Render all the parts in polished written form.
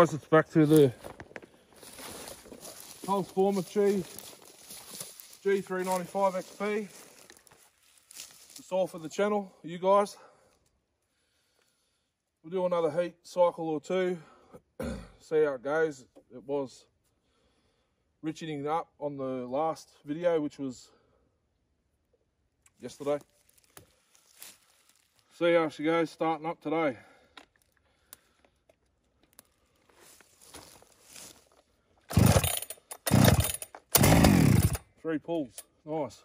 guys, it's back to the transformer G395XP. It's all for the channel, you guys. We'll do another heat cycle or two, see how it goes. It was richeting up on the last video, which was yesterday. See how she goes starting up today. Three pulls, nice.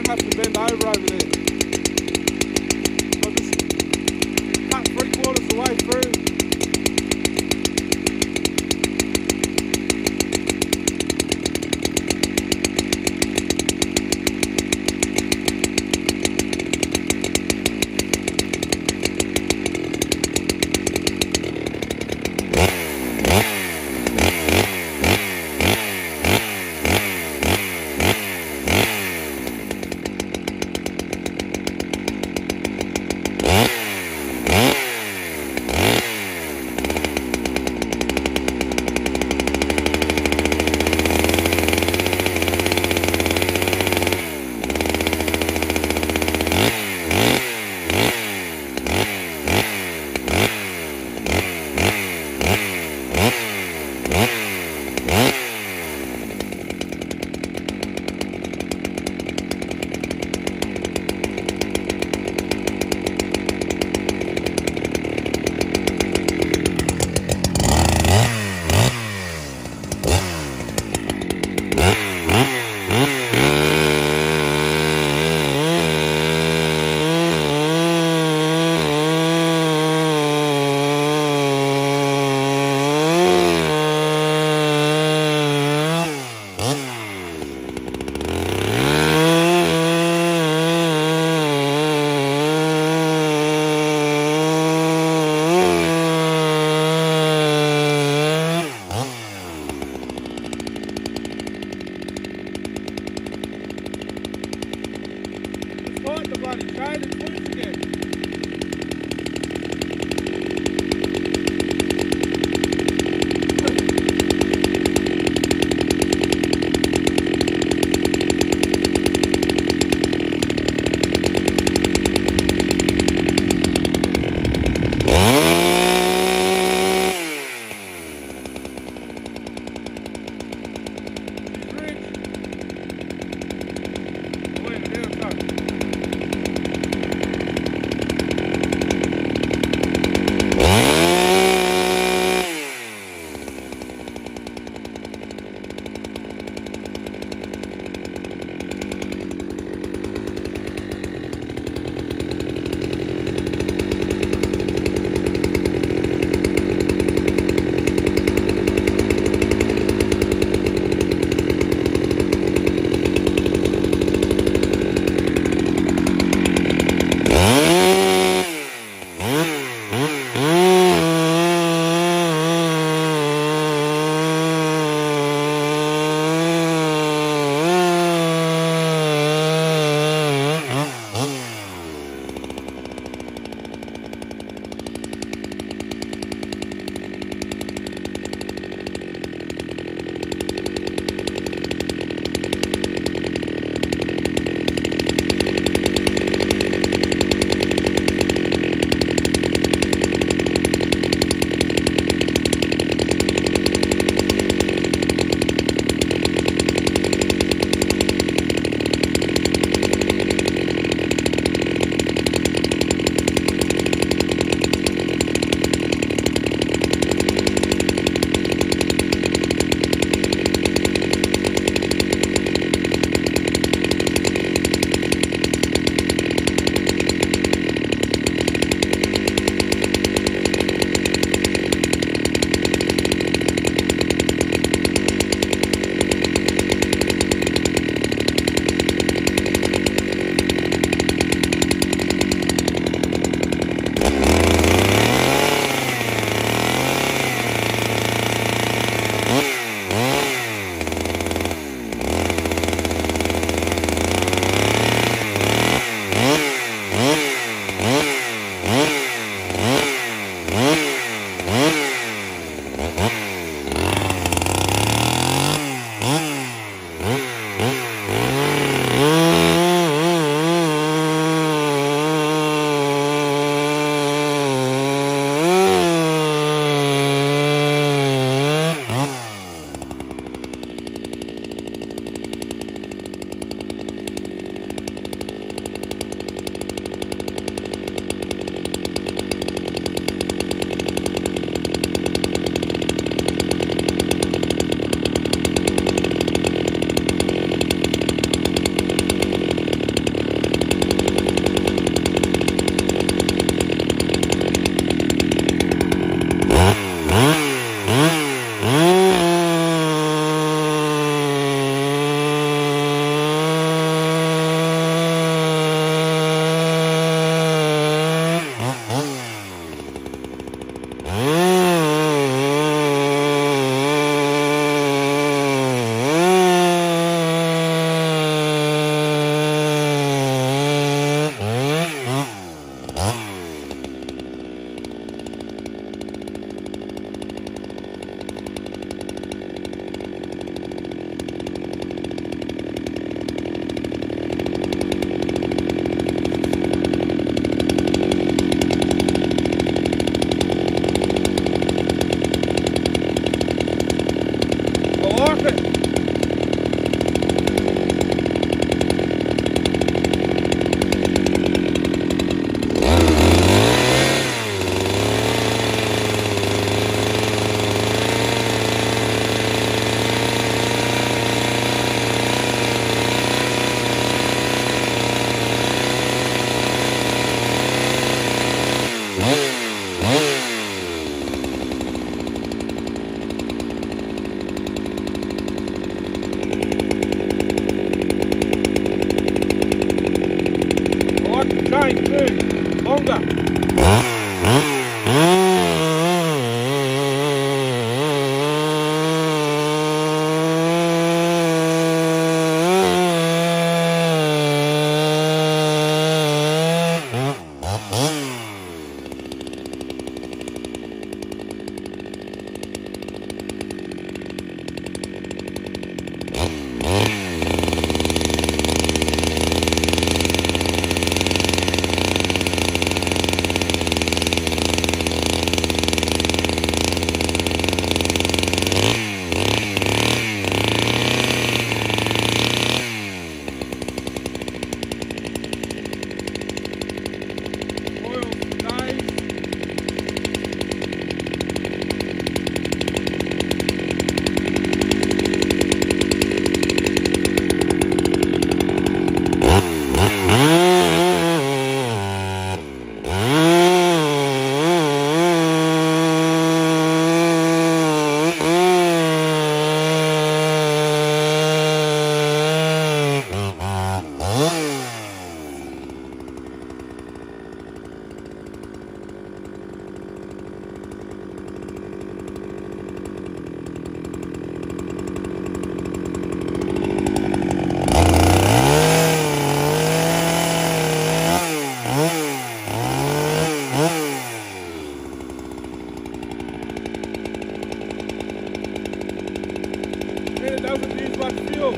Have to bend over there. I just cut 3/4 the way through. and it doesn't use much fuel.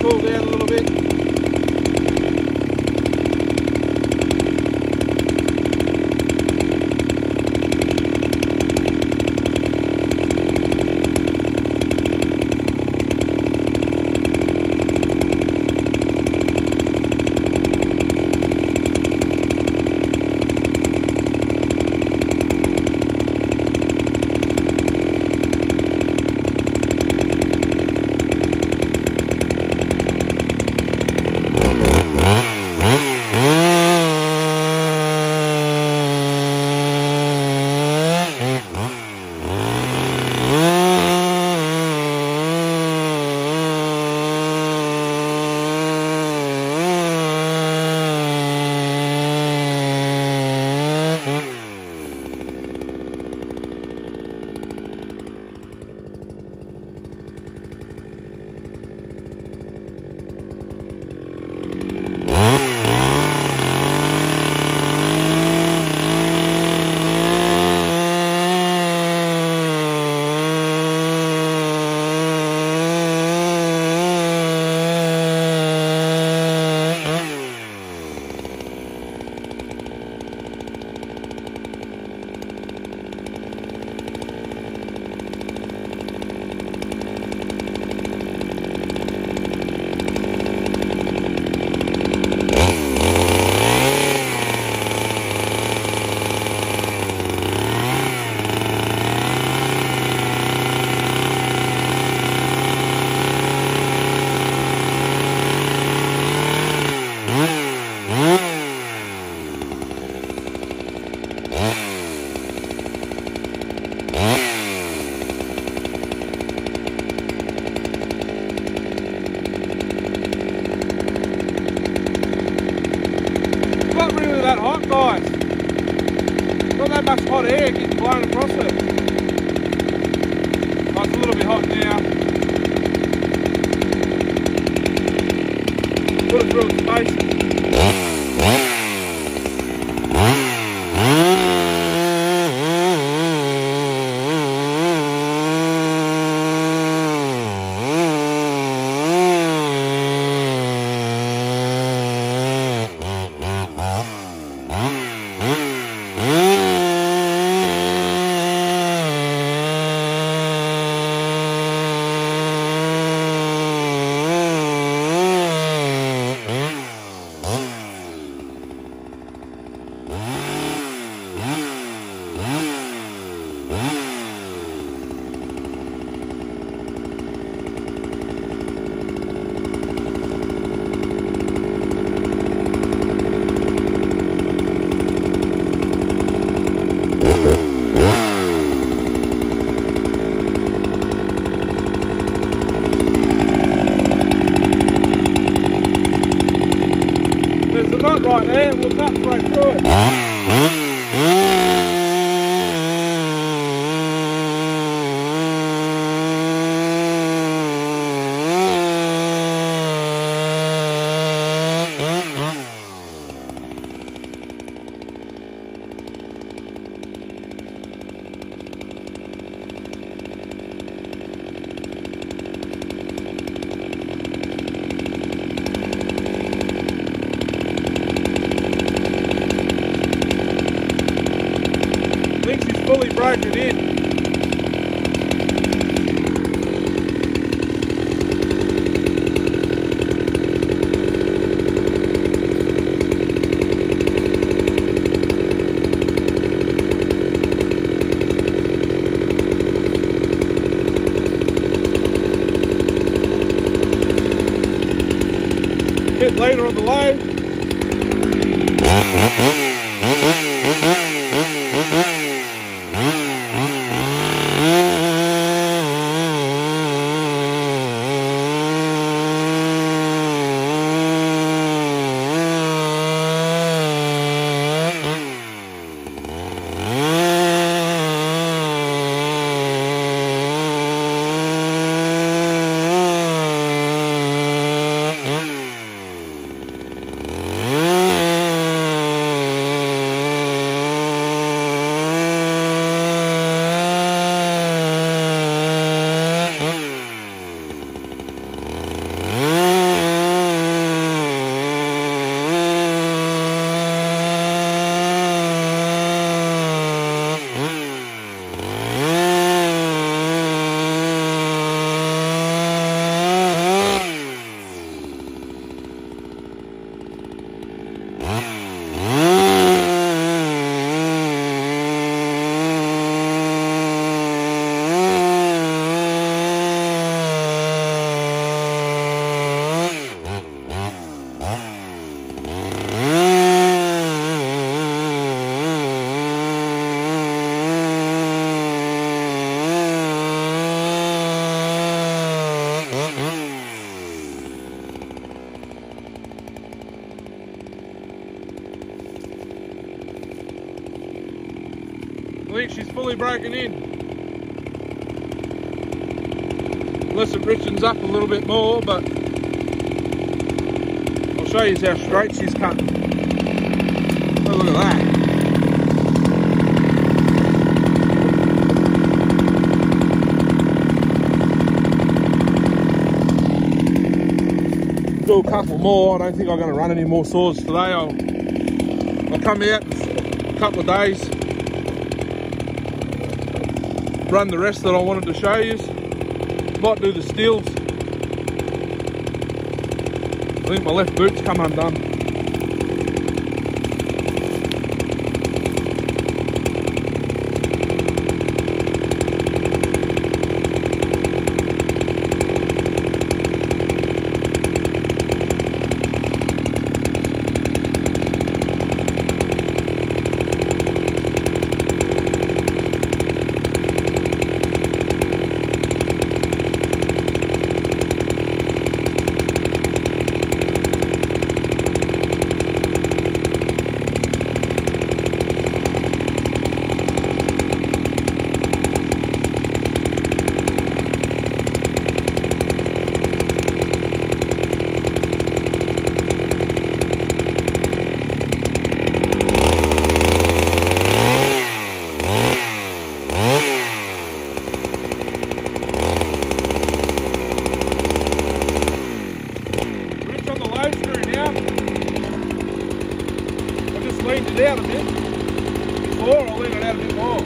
Cool down a little bit. Guys, not that much hot air getting blown across it. Oh, it's a little bit hot now. Put it through its face. cut right there, we'll cut straight through it. I think she's fully broken in. Bit later on the load. I think she's fully broken in. Unless it richens up a little bit more, but I'll show you how straight she's cutting. Oh, look at that. Do a couple more. I don't think I'm going to run any more saws today. I'll come out in a couple of days, run the rest that I wanted to show you. Might do the steels. I think my left boot's come undone. Leaned it out a bit before, I'll lean it out a bit more.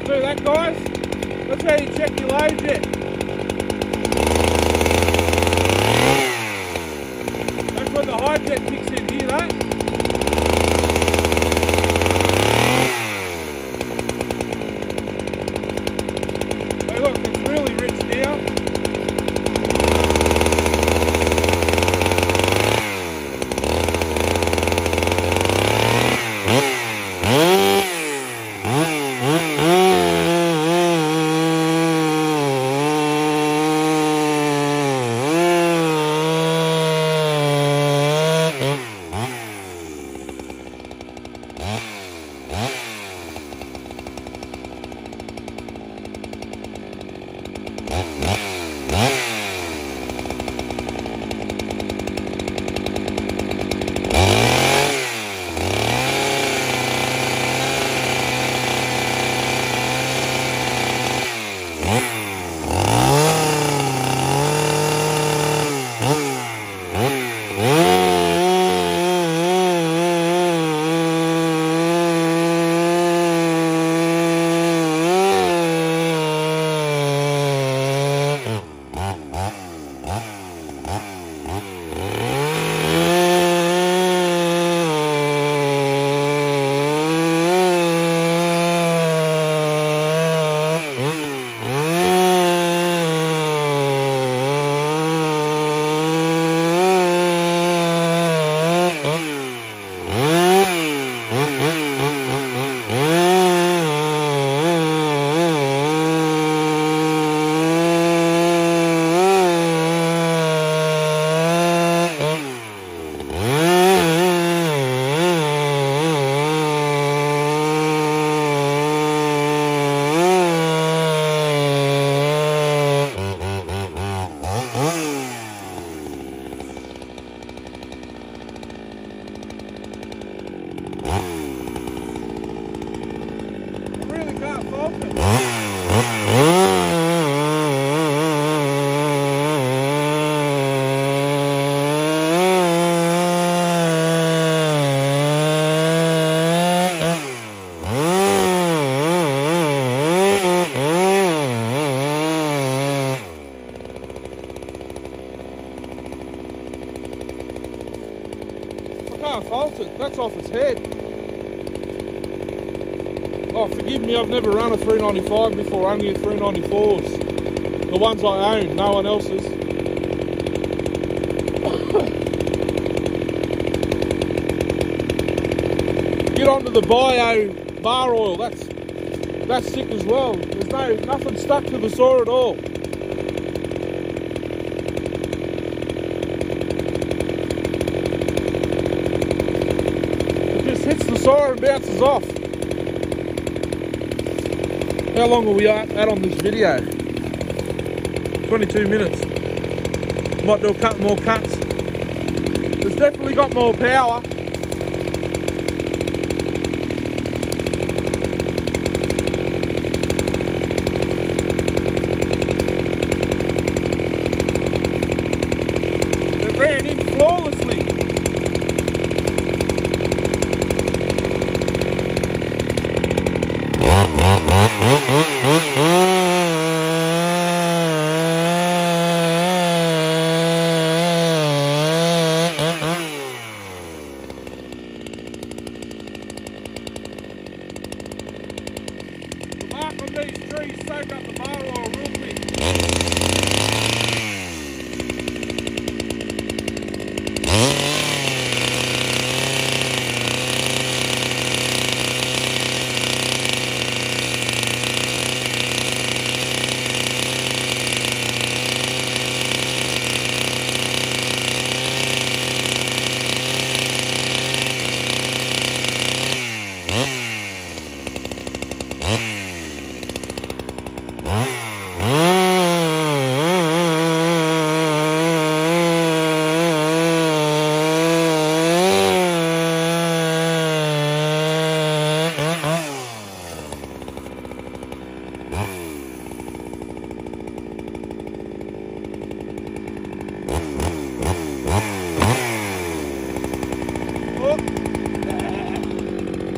Do that, guys. That's how you check your load jet. That's when the high jet kicks in, hear that? really can't focus. I can't fault it, that's off its head. Oh, forgive me, I've never run a 395 before, only a 394s. The ones I own, no one else's. Get onto the bio bar oil, that's sick as well. There's nothing stuck to the saw at all. It just hits the saw and bounces off. How long are we at on this video? 22 minutes. Might do a couple more cuts. It's definitely got more power. It ran in flawlessly. Mark on these trees, soak up the bar oil real quick.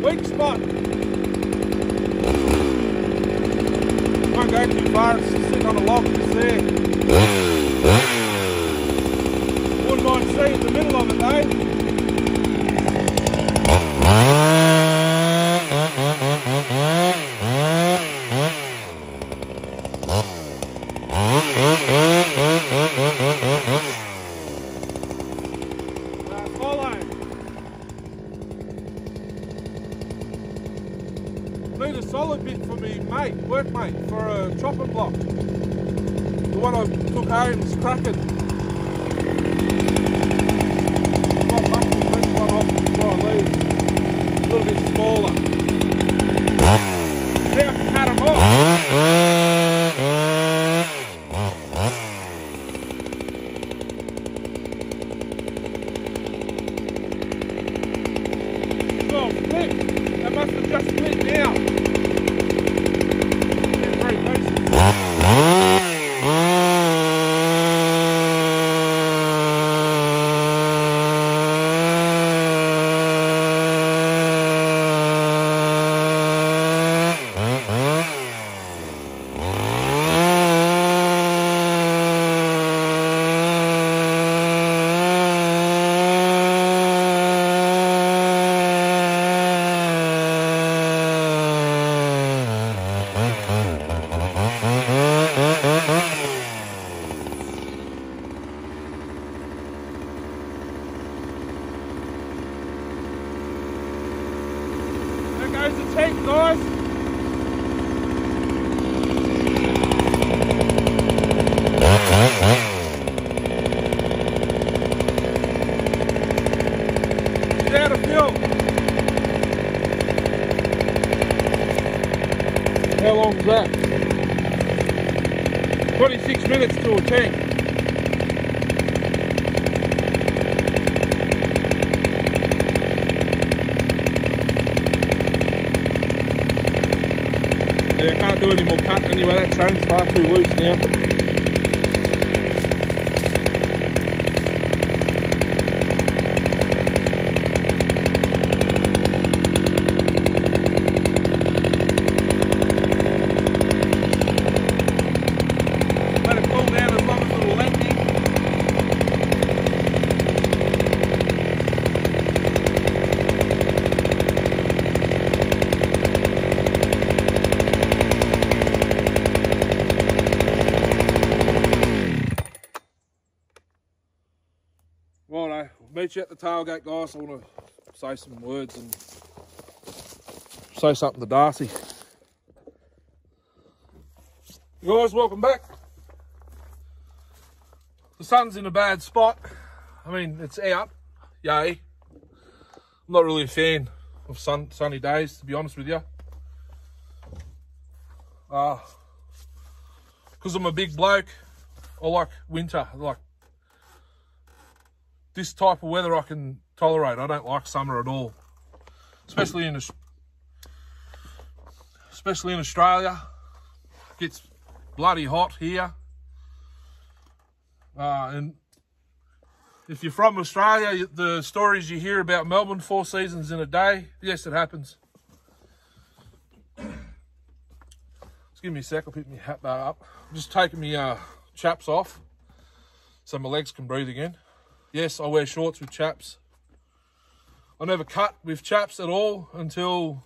Weak spot. Won't go too far, it's sitting on a log just there. Wouldn't mind seeing the middle of it though. Follow. Need a solid bit for me mate, workmate, for a chopping block. The one I took home is cracking. Not much to print one off before I leave. A little bit smaller. Now I can cut them off. Oh, flip. That must have just split now. Yeah, 3 pieces. There goes the tank, guys. It's out of fuel. How long is that? 26 minutes to a tank. Yeah, I can't do any more cutting anyway, that chain's far too loose now. Let it cool down as long as it'll let me. Righto, meet you at the tailgate, guys. I want to say some words and say something to Darcy. Guys, welcome back. The sun's in a bad spot. I mean, it's out, yay. I'm not really a fan of sunny days, to be honest with you. Because I'm a big bloke, I like winter. Like this type of weather I can tolerate. I don't like summer at all, especially in Australia. It gets bloody hot here. And if you're from Australia, the stories you hear about Melbourne 4 seasons in a day, yes, it happens. Just give me a sec, I'll pick my hat bar up. I'm just taking my chaps off so my legs can breathe again. Yes, I wear shorts with chaps. I never cut with chaps at all until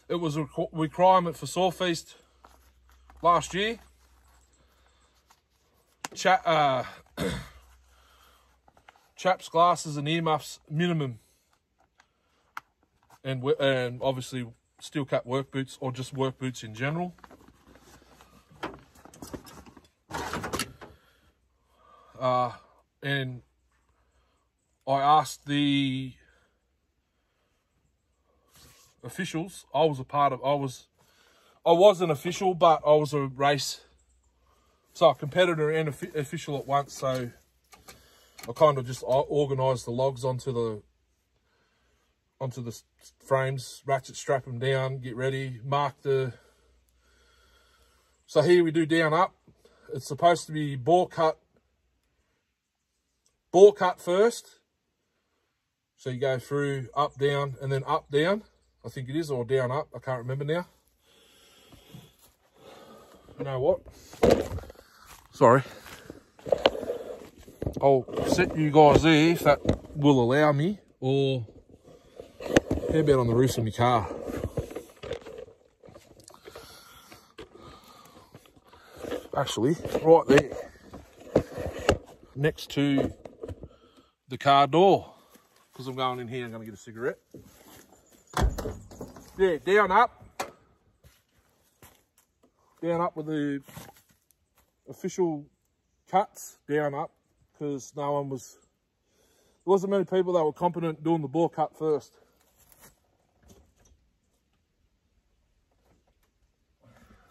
it was a requirement for Sawfeast last year. Chaps, glasses and earmuffs minimum, and obviously steel cap work boots or just work boots in general. And I asked the officials. I was an official, but I was a race, so a competitor and official at once. So I kind of just organised the logs onto the frames, ratchet strap them down, get ready, mark the. So here we do down up. It's supposed to be bore cut first. So you go through up, down, and then up, down. I think it is, or down, up. I can't remember now. You know what? Sorry. I'll set you guys there if that will allow me, or how about on the roof of my car? Actually, right there, next to the car door, because I'm going in here, I'm going to get a cigarette. Yeah, down up with the official cuts, down up, because there wasn't many people that were competent doing the bore cut first.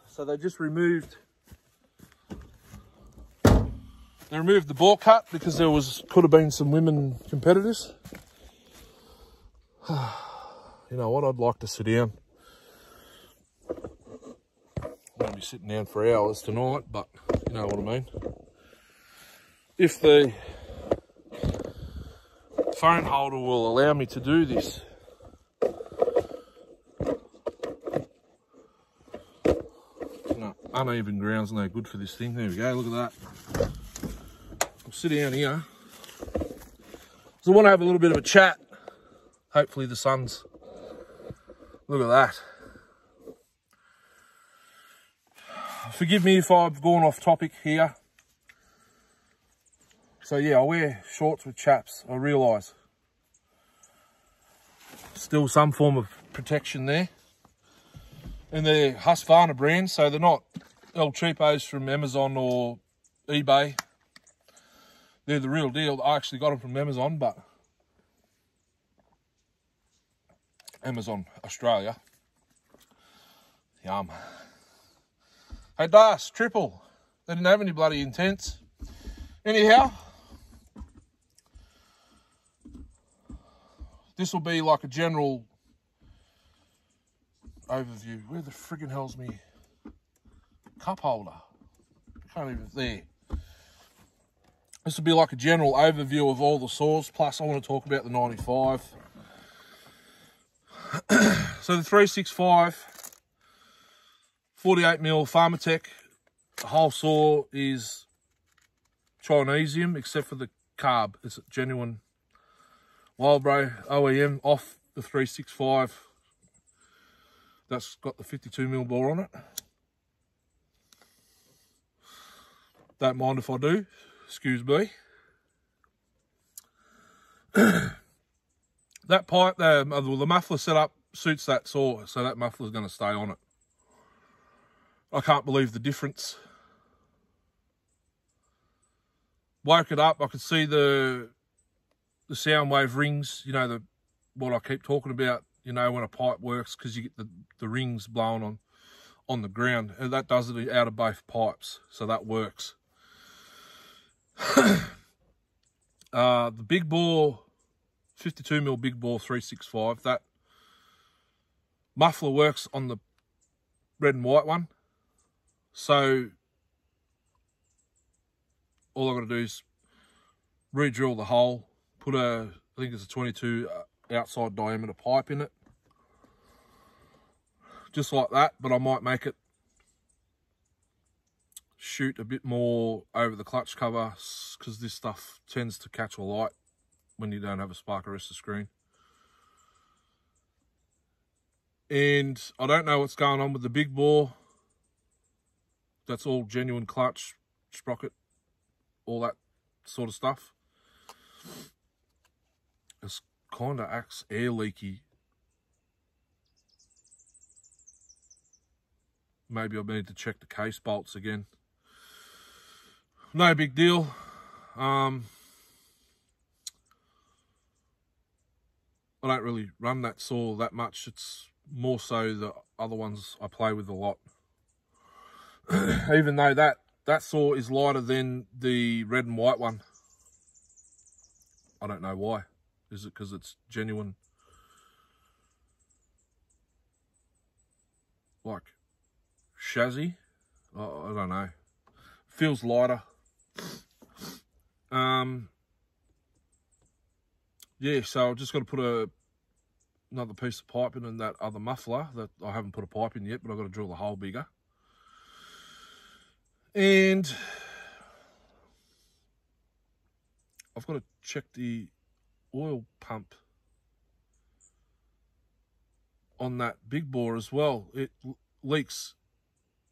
So they just removed the bore cut because could have been some women competitors. You know what, I'd like to sit down. I'm going to be sitting down for hours tonight, but you know what I mean. If the phone holder will allow me to do this. No, uneven ground's no good for this thing. There we go, look at that. I'll sit down here. So I want to have a little bit of a chat. Hopefully the sun's, look at that. Forgive me if I've gone off topic here. So yeah, I wear shorts with chaps, I realise. Still some form of protection there. And they're Husqvarna brand, so they're not El Cheapos from Amazon or eBay. They're the real deal. I actually got them from Amazon, but Amazon Australia. Yum. Hey Das, triple. They didn't have any bloody intents. Anyhow, this will be like a general overview. Where the friggin' hell's me cup holder? Can't even, there. This will be like a general overview of all the saws, plus I want to talk about the 95. So the 365 48mm Pharmatech, the whole saw is Chinesium except for the carb. It's a genuine Wildbro OEM off the 365. That's got the 52mm bore on it. Don't mind if I do, excuse me. That pipe, the muffler setup suits that saw, so that muffler's going to stay on it. I can't believe the difference. Woke it up, I could see the sound wave rings, you know, what I keep talking about, you know, when a pipe works, because you get the rings blown on the ground, and that does it out of both pipes, so that works. The big bore 52mm big bore 365, that muffler works on the red and white one, so all I've got to do is re-drill the hole, put I think it's a 22 outside diameter pipe in it, just like that, but I might make it shoot a bit more over the clutch cover, because this stuff tends to catch a light when you don't have a spark arrestor screen. And I don't know what's going on with the big bore. That's all genuine clutch, sprocket, all that sort of stuff. It's kind of acts air leaky. Maybe I need to check the case bolts again. No big deal. I don't really run that saw that much. It's more so the other ones I play with a lot. Even though that saw is lighter than the red and white one. I don't know why. Is it because it's genuine, like chassis? I don't know. Feels lighter. Yeah, so I've just got to put another piece of pipe in that other muffler that I haven't put a pipe in yet, but I've got to drill the hole bigger. And I've got to check the oil pump on that big bore as well. It leaks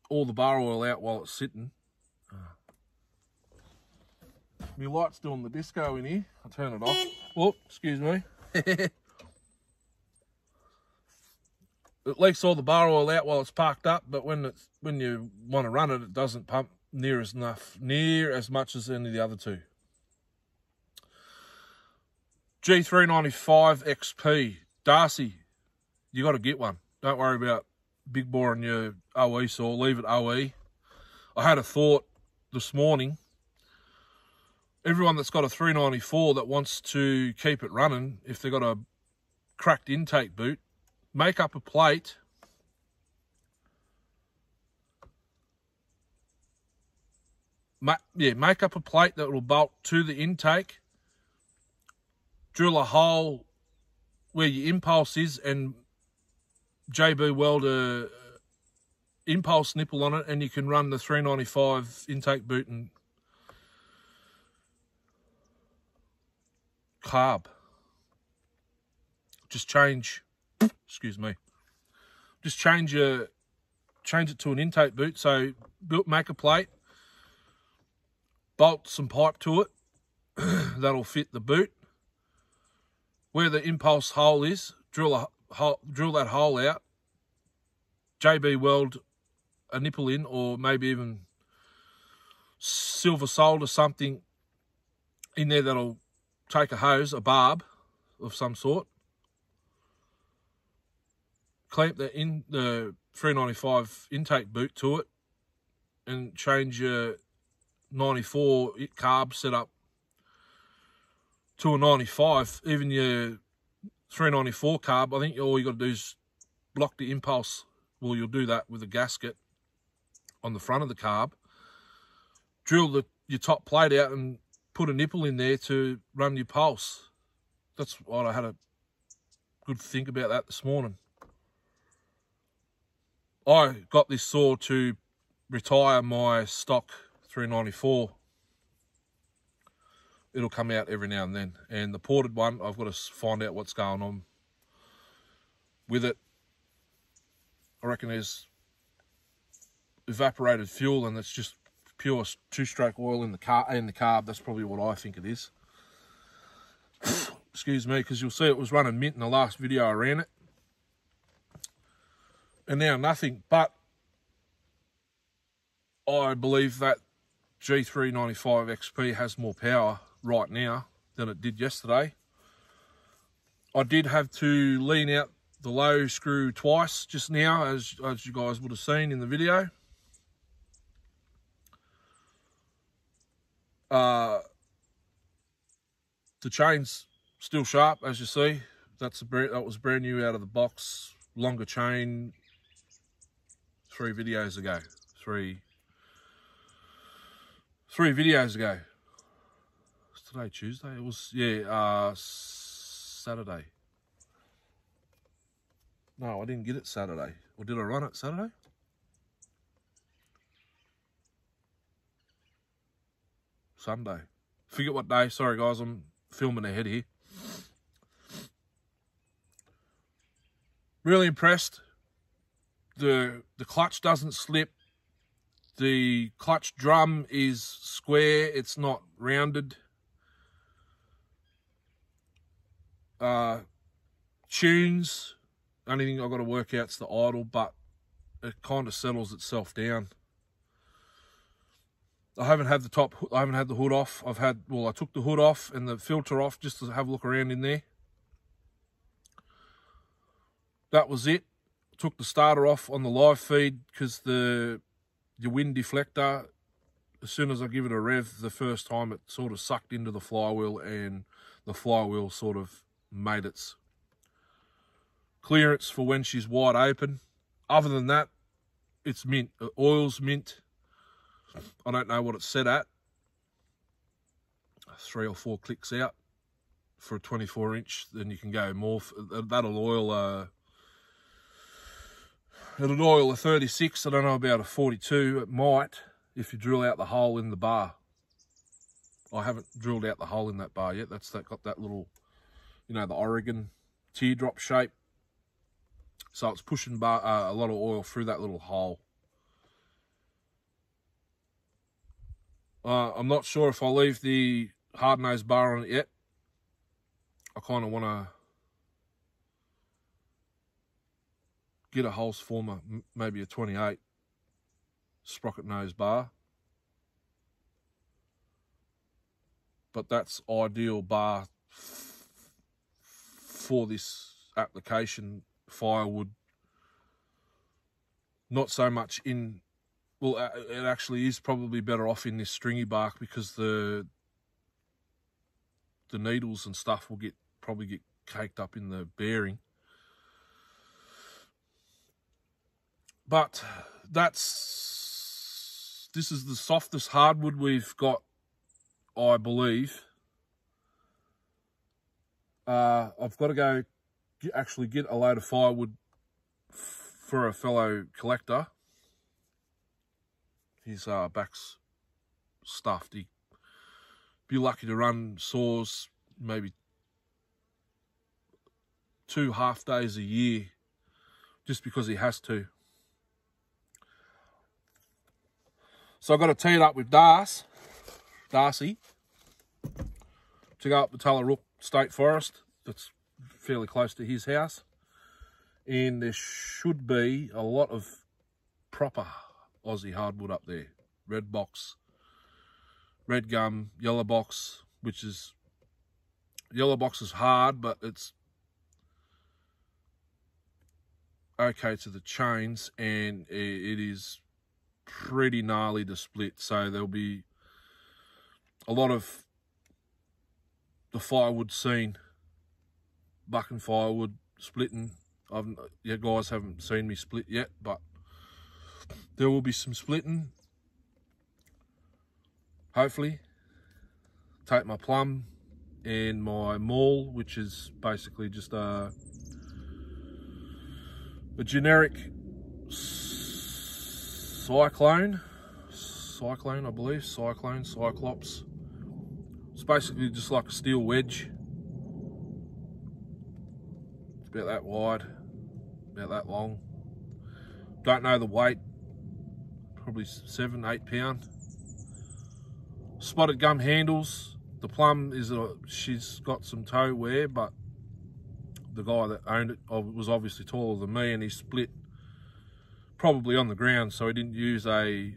all the bar oil out while it's sitting. My light's doing the disco in here. I'll turn it off. Oh, excuse me. It leaks all the bar oil out while it's parked up, but when you want to run it, it doesn't pump near as much as any of the other two. G395XP. Darcy, you got to get one. Don't worry about big bore on your OE saw. Leave it OE. I had a thought this morning. Everyone that's got a 394 that wants to keep it running, if they've got a cracked intake boot, make up a plate. Make up a plate that will bolt to the intake. Drill a hole where your impulse is and JB weld a impulse nipple on it, and you can run the 395 intake boot and carb. Just change, excuse me. Just change it to an intake boot. So make a plate, bolt some pipe to it. That'll fit the boot. Where the impulse hole is, drill that hole out. JB weld a nipple in, or maybe even silver solder something in there that'll take a hose, a barb of some sort. Clamp the 395 intake boot to it, and change your 94 carb setup to a 95. Even your 394 carb, I think all you got to do is block the impulse, well, you'll do that with a gasket on the front of the carb. Drill your top plate out and put a nipple in there to run your pulse. That's what I had a good think about that this morning. I got this saw to retire my stock 394. It'll come out every now and then. And the ported one, I've got to find out what's going on with it. I reckon there's evaporated fuel and it's just pure two-stroke oil in the carb. That's probably what I think it is. Excuse me, because you'll see it was running mint in the last video I ran it. And now nothing, but I believe that G395XP has more power right now than it did yesterday. I did have to lean out the low screw twice just now, as you guys would have seen in the video. The chain's still sharp, as you see. That was brand new out of the box. Longer chain. 3 videos ago. Three videos ago. It's today Tuesday. It was, yeah, Saturday. No, I didn't get it Saturday. Or did I run it Saturday? Sunday. Forget what day. Sorry guys, I'm filming ahead here. Really impressed. The clutch doesn't slip. The clutch drum is square. It's not rounded. Tunes. Only thing I've got to work out's the idle, but it kind of settles itself down. I haven't had the hood off. I took the hood off and the filter off just to have a look around in there. That was it. Took the starter off on the live feed because your wind deflector, as soon as I give it a rev the first time, it sort of sucked into the flywheel and the flywheel sort of made its clearance for when she's wide open. Other than that, it's mint. The oil's mint. I don't know what it's set at. 3 or 4 clicks out for a 24-inch. Then you can go more. That'll oil it'll oil a 36. I don't know about a 42. It might if you drill out the hole in the bar. I haven't drilled out the hole in that bar yet. Got that little, you know, the Oregon teardrop shape. So it's pushing a lot of oil through that little hole. I'm not sure if I'll leave the hard nose bar on it yet. I kind of want to get a Hulse former, maybe a 28 sprocket nose bar. But that's ideal bar for this application. Firewood, not so much in, well, it actually is probably better off in this stringy bark because the needles and stuff will probably get caked up in the bearing. But this is the softest hardwood we've got, I believe. I've got to go actually get a load of firewood for a fellow collector. His back's stuffed. He'd be lucky to run saws maybe 2 half days a year just because he has to. So I've got to tee it up with Darcy to go up the Tullarook State Forest. That's fairly close to his house. And there should be a lot of proper Aussie hardwood up there. Red box, red gum, yellow box, yellow box is hard, but it's okay to the chains, and it is pretty gnarly to split. So there'll be a lot of the firewood scene, bucking firewood, splitting. You guys haven't seen me split yet, but there will be some splitting. Hopefully. Take my plum and my maul, which is basically just a generic cyclone, I believe, Cyclops. It's basically just like a steel wedge. It's about that wide, about that long. Don't know the weight, probably 7-8 pound. Spotted gum handles. The plum is she's got some toe wear, but the guy that owned it was obviously taller than me, and he split probably on the ground, so he didn't use a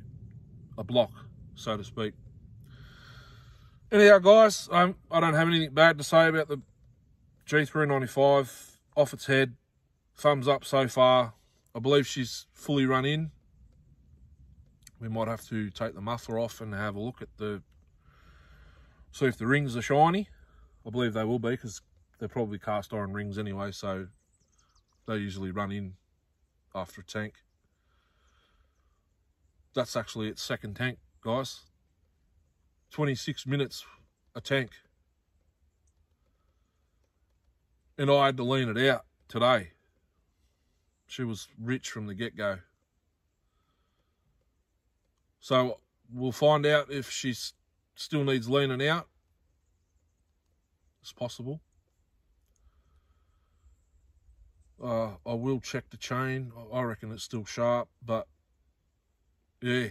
block, so to speak. Anyhow, guys, I don't have anything bad to say about the G395. Off its head, thumbs up so far. I believe she's fully run in. We might have to take the muffler off and have a look at see if the rings are shiny. I believe they will be, because they're probably cast iron rings anyway, so they usually run in after a tank. That's actually its second tank, guys. 26 minutes a tank. And I had to lean it out today. She was rich from the get-go. So we'll find out if she still needs leaning out. It's possible. I will check the chain. I reckon it's still sharp, but yeah.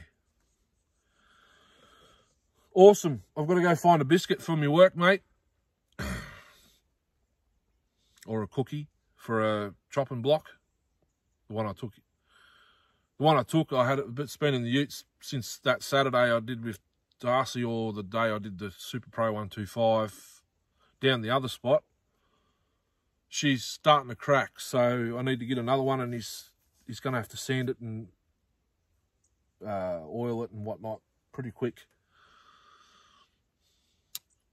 Awesome. I've got to go find a biscuit for my work, mate. Or a cookie for a chopping block. The one I took, I had it been in the utes since that Saturday I did with Darcy, or the day I did the Super Pro 125 down the other spot. She's starting to crack, so I need to get another one, and he's going to have to sand it and oil it and whatnot pretty quick.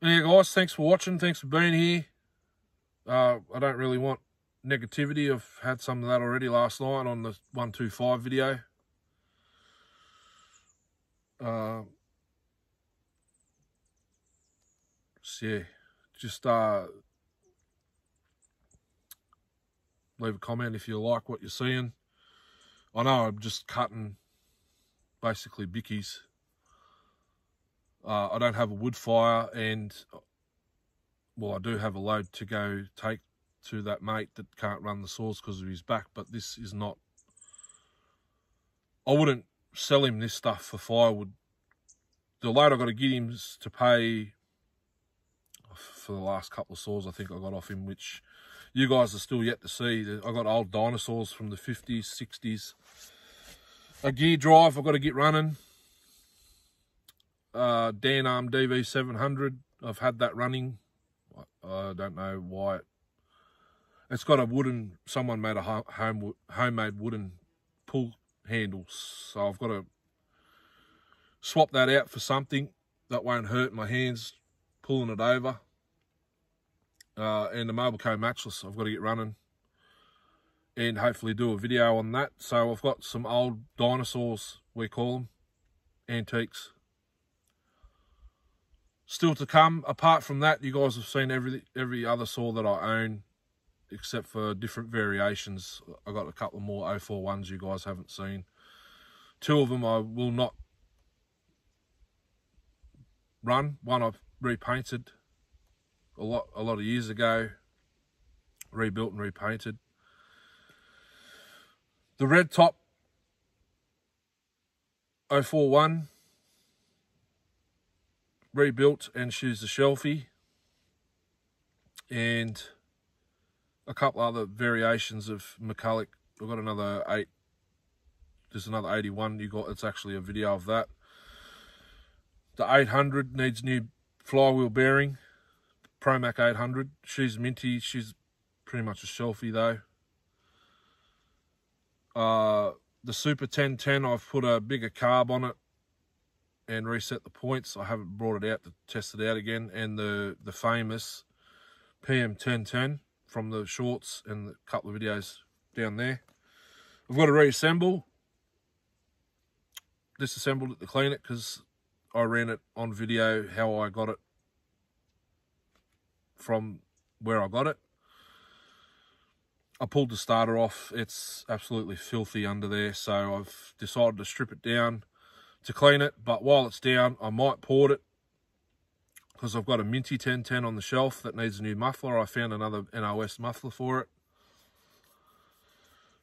Yeah, guys, thanks for watching. Thanks for being here. I don't really want negativity. I've had some of that already last night on the 125 video. So yeah, just leave a comment if you like what you're seeing. I know I'm just cutting basically bickies. I don't have a wood fire, and well, I do have a load to go take to that mate that can't run the saws because of his back, but this is not, I wouldn't sell him this stuff for firewood. The load I got to get him is to pay for the last couple of saws I think I got off him, which you guys are still yet to see. I got old dinosaurs from the 50s, 60s. A gear drive I've got to get running. Dan Arm DV700, I've had that running. I don't know why. It's got a wooden, someone made a homemade wooden pull handle, so I've got to swap that out for something that won't hurt my hands pulling it over. And the Mobile Co matchless I've got to get running and hopefully do a video on that. So I've got some old dinosaurs, we call them, antiques, still to come. Apart from that, you guys have seen every other saw that I own, except for different variations. I got a couple more 041s you guys haven't seen. 2 of them I will not run. One I've repainted a lot of years ago, rebuilt and repainted. The red top 041, rebuilt, and she's a shelfie, and a couple other variations of McCulloch. I've got another 8. There's another 81 you got. It's actually a video of that. The 800 needs new flywheel bearing. Promac 800. She's minty. She's pretty much a shelfie though. The Super 1010, I've put a bigger carb on it and reset the points. I haven't brought it out to test it out again. And the famous PM 1010 from the shorts and a couple of videos down there. I've got to reassemble. Disassembled it to clean it because I ran it on video how I got it from where I got it. I pulled the starter off. It's absolutely filthy under there, so I've decided to strip it down to clean it. But while it's down, I might port it because I've got a Minty 1010 on the shelf that needs a new muffler. I found another NOS muffler for it.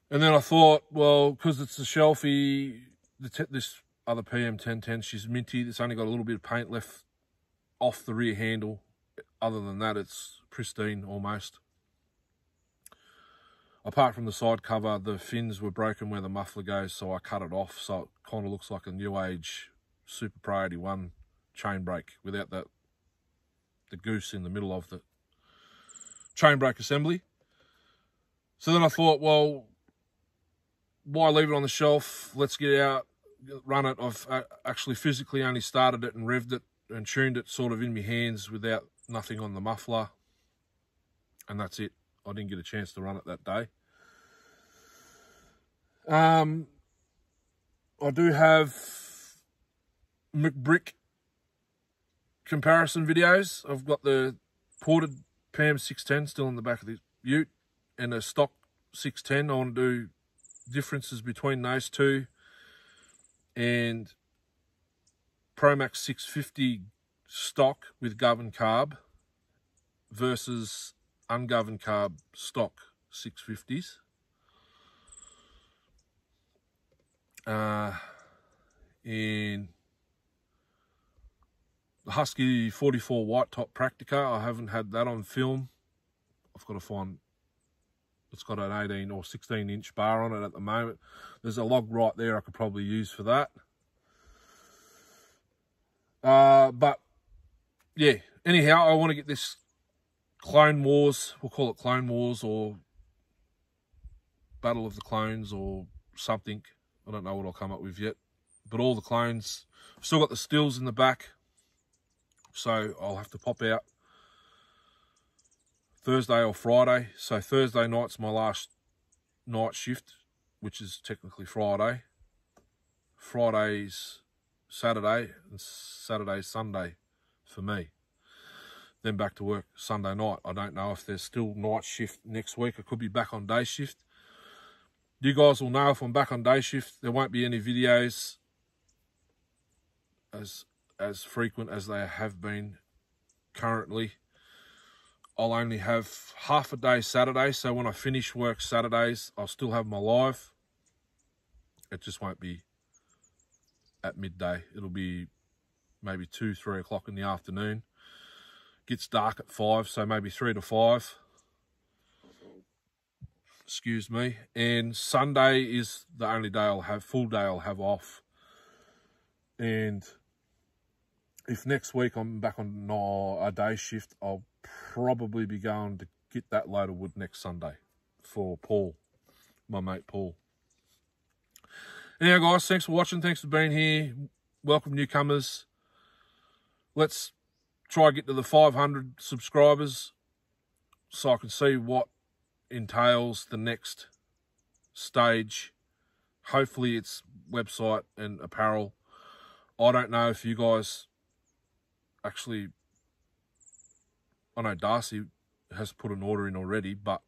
And then I thought, well, because it's a shelfie, this other PM 1010, she's minty. It's only got a little bit of paint left off the rear handle. Other than that, it's pristine almost. Apart from the side cover, the fins were broken where the muffler goes, so I cut it off. So it kind of looks like a new age Super Pro 81 chain brake without the goose in the middle of the chain brake assembly. So then I thought, well, why leave it on the shelf? Let's get out, run it. I've actually physically only started it and revved it and tuned it sort of in my hands without nothing on the muffler. And that's it. I didn't get a chance to run it that day. I do have McBrick comparison videos. I've got the ported PM 610 still in the back of the ute and a stock 610. I want to do differences between those two and Promax 650 stock with governed carb versus ungoverned carb stock 650s. In the Husky 44 white top Practica, I haven't had that on film. I've got to find, it's got an 18 or 16 inch bar on it at the moment. There's a log right there I could probably use for that. But yeah, anyhow, I want to get this Clone Wars, we'll call it Clone Wars or Battle of the Clones or something. I don't know what I'll come up with yet. But all the clones, I've still got the stills in the back. So I'll have to pop out Thursday or Friday. So Thursday night's my last night shift, which is technically Friday. Friday's Saturday and Saturday's Sunday for me. Then back to work Sunday night. I don't know if there's still night shift next week. I could be back on day shift. You guys will know if I'm back on day shift. There won't be any videos as frequent as they have been currently. I'll only have half a day Saturday, so when I finish work Saturdays, I'll still have my live. It just won't be at midday. It'll be maybe 2, 3 o'clock in the afternoon. Gets dark at 5, so maybe 3 to 5. Excuse me. And Sunday is the only day I'll have, full day I'll have off. And if next week I'm back on a day shift, I'll probably be going to get that load of wood next Sunday for Paul, my mate Paul. Anyhow, guys, thanks for watching. Thanks for being here. Welcome newcomers. Let's try to get to the 500 subscribers so I can see what entails the next stage. Hopefully it's website and apparel. I don't know if you guys actually, I know Darcy has put an order in already, but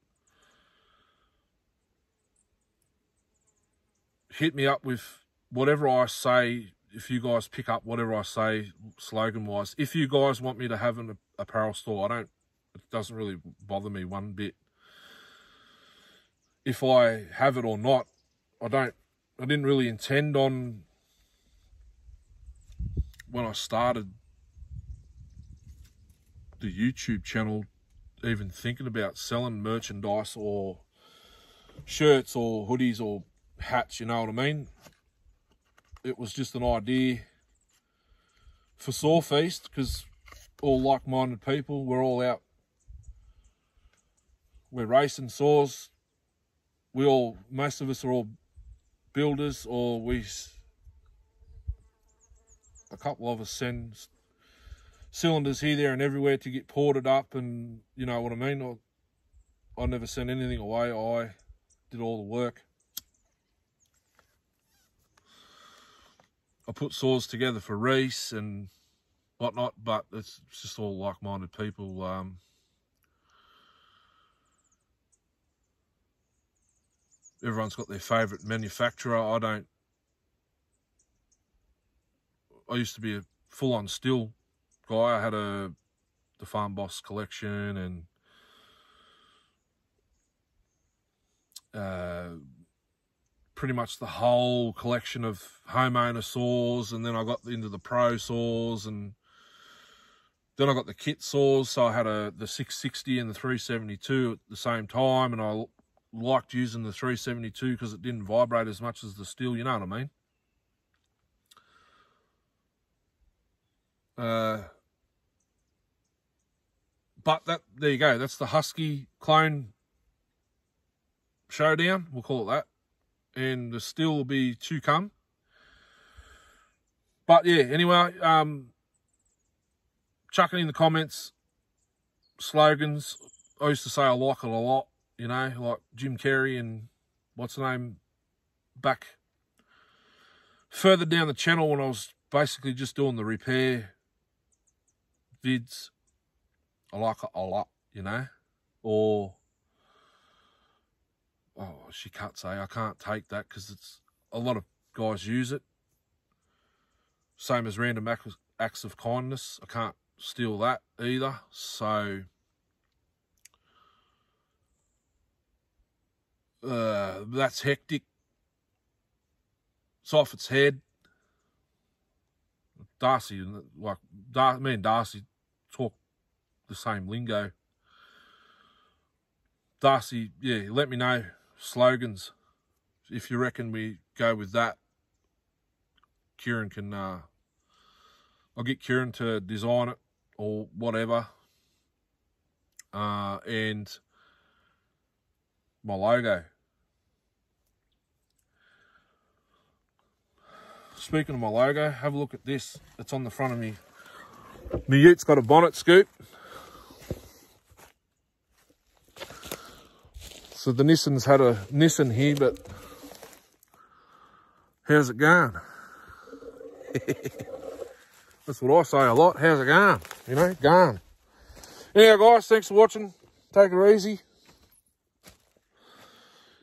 hit me up with whatever I say. If you guys pick up whatever I say slogan wise, if you guys want me to have an apparel store, it doesn't really bother me one bit if I have it or not. I didn't really intend on, when I started the YouTube channel, even thinking about selling merchandise or shirts or hoodies or hats, you know what I mean? It was just an idea for Saw Feast, because all like-minded people, we're all out, we're racing saws. Most of us are all builders, or a couple of us send cylinders here, there and everywhere to get ported up, and you know what I mean. I never send anything away. did all the work. I put saws together for Reese and whatnot, but it's just all like-minded people. Everyone's got their favourite manufacturer. I used to be a full-on steel guy. I had the Farm Boss collection and pretty much the whole collection of homeowner saws, and then I got into the pro saws, and then I got the kit saws. So I had the 660 and the 372 at the same time, and I liked using the 372 because it didn't vibrate as much as the steel, you know what I mean? But there you go. That's the Husky clone showdown. We'll call it that. And the steel will be to come. But yeah, anyway, chuck it in the comments. Slogans. I used to say I like it a lot. You know, like Jim Carrey and what's the name back further down the channel when I was basically just doing the repair vids. I like it a lot, you know. Or, oh, she can't say, I can't take that because it's a lot of guys use it. Same as random acts of kindness. I can't steal that either. So, that's hectic. It's off its head. Darcy, like, me and Darcy talk the same lingo. Darcy, yeah, let me know slogans. If you reckon we go with that, Kieran can, I'll get Kieran to design it or whatever. And my logo. Speaking of my logo, have a look at this. It's on the front of me. My Ute got a bonnet scoop. So the Nissan's had a Nissan here, but how's it going? That's what I say a lot. How's it going? You know, going. Anyway, guys, thanks for watching. Take it easy.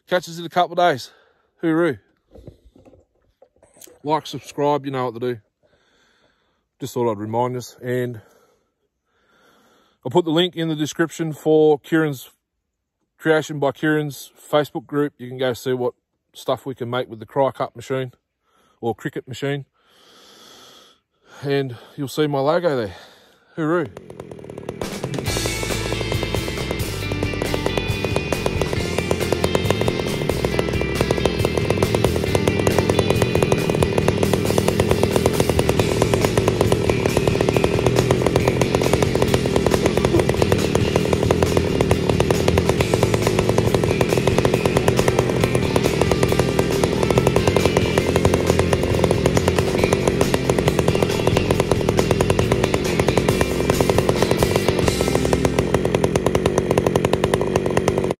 Catch us in a couple of days. Hooroo. Like, subscribe, you know what to do. Just thought I'd remind us. And I'll put the link in the description for Kieran's Creation by Kieran's Facebook group. You can go see what stuff we can make with the cry cut machine or cricket machine. And you'll see my logo there. Hooroo.